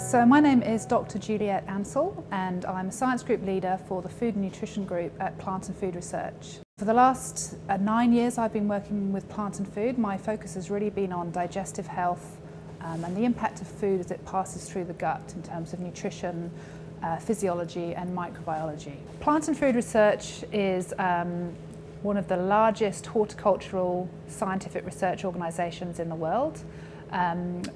So my name is Dr. Juliet Ansell and I'm a Science Group Leader for the Food and Nutrition Group at Plant and Food Research. For the last 9 years I've been working with plant and food. My focus has really been on digestive health and the impact of food as it passes through the gut in terms of nutrition, physiology and microbiology. Plant and Food Research is one of the largest horticultural scientific research organisations in the world.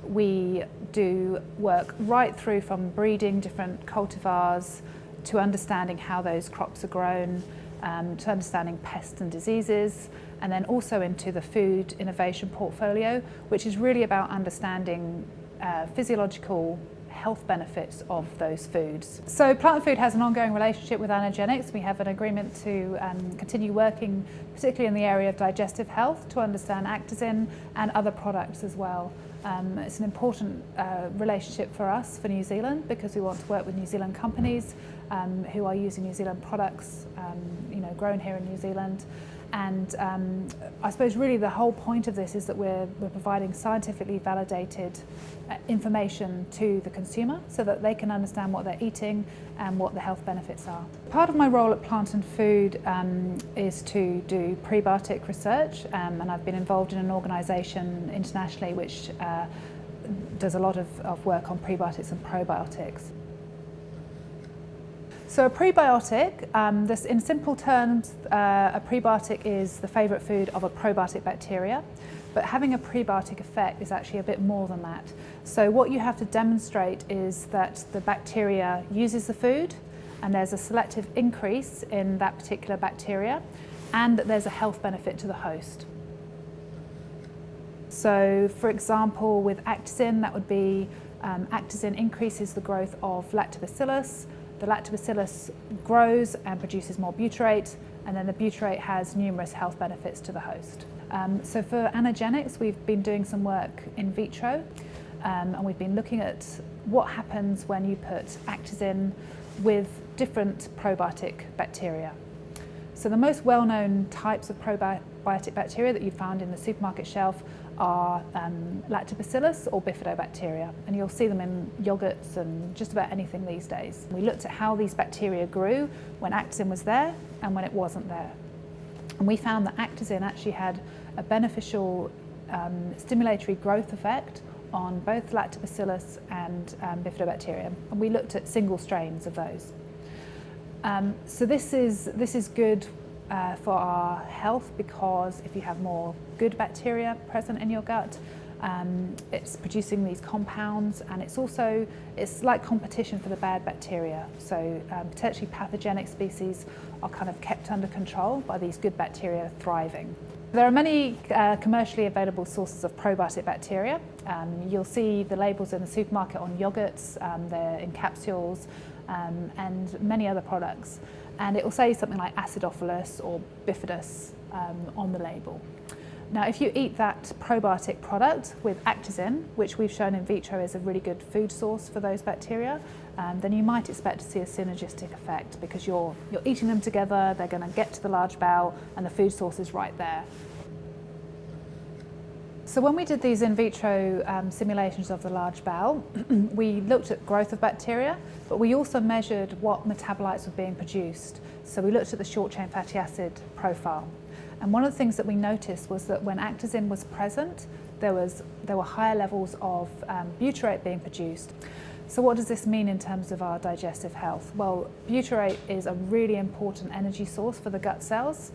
We do work right through from breeding different cultivars to understanding how those crops are grown, to understanding pests and diseases, and then also into the food innovation portfolio, which is really about understanding physiological health benefits of those foods. So Plant Food has an ongoing relationship with Anagenix. We have an agreement to continue working particularly in the area of digestive health to understand Actazin and other products as well. It's an important relationship for us, for New Zealand, because we want to work with New Zealand companies who are using New Zealand products grown here in New Zealand. And I suppose really the whole point of this is that we're providing scientifically validated information to the consumer so that they can understand what they're eating and what the health benefits are. Part of my role at Plant and Food is to do prebiotic research, and I've been involved in an organisation internationally which does a lot of work on prebiotics and probiotics. So a prebiotic, this in simple terms, a prebiotic is the favourite food of a probiotic bacteria, but having a prebiotic effect is actually a bit more than that. So what you have to demonstrate is that the bacteria uses the food and there's a selective increase in that particular bacteria and that there's a health benefit to the host. So for example with Actazin, that would be Actazin increases the growth of lactobacillus. The lactobacillus grows and produces more butyrate, and then the butyrate has numerous health benefits to the host. So for Anagenix, we've been doing some work in vitro, and we've been looking at what happens when you put Actazin with different probiotic bacteria. So the most well-known types of probiotic bacteria that you found in the supermarket shelf are lactobacillus or bifidobacteria, and you'll see them in yogurts and just about anything these days. We looked at how these bacteria grew when Actazin was there and when it wasn't there. And we found that Actazin actually had a beneficial stimulatory growth effect on both lactobacillus and bifidobacteria, and we looked at single strains of those. So this is good for our health, because if you have more good bacteria present in your gut, it's producing these compounds, and it's like competition for the bad bacteria. So potentially pathogenic species are kind of kept under control by these good bacteria thriving. There are many commercially available sources of probiotic bacteria. You'll see the labels in the supermarket on yogurts, they're in capsules, and many other products. And it will say something like acidophilus or bifidus on the label. Now, if you eat that probiotic product with Actazin, which we've shown in vitro is a really good food source for those bacteria, then you might expect to see a synergistic effect, because you're eating them together, they're going to get to the large bowel, and the food source is right there. So when we did these in vitro simulations of the large bowel, we looked at growth of bacteria, but we also measured what metabolites were being produced. So we looked at the short-chain fatty acid profile. And one of the things that we noticed was that when Actazin was present, there were higher levels of butyrate being produced. So what does this mean in terms of our digestive health? Well, butyrate is a really important energy source for the gut cells.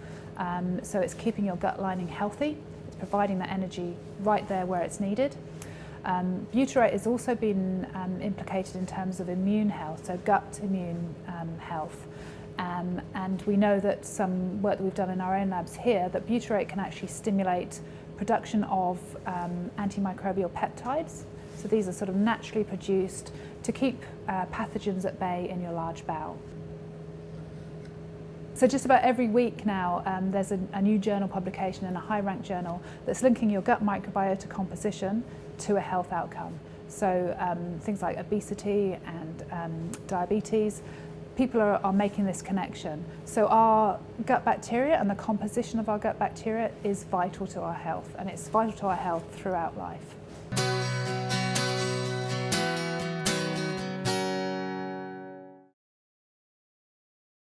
So it's keeping your gut lining healthy. Providing that energy right there where it's needed. Butyrate has also been implicated in terms of immune health, so gut immune health. And we know that some work that we've done in our own labs here, that butyrate can actually stimulate production of antimicrobial peptides. So these are sort of naturally produced to keep pathogens at bay in your large bowel. So just about every week now there's a new journal publication in a high-ranked journal that's linking your gut microbiota composition to a health outcome. So things like obesity and diabetes, people are making this connection. So our gut bacteria and the composition of our gut bacteria is vital to our health, and it's vital to our health throughout life.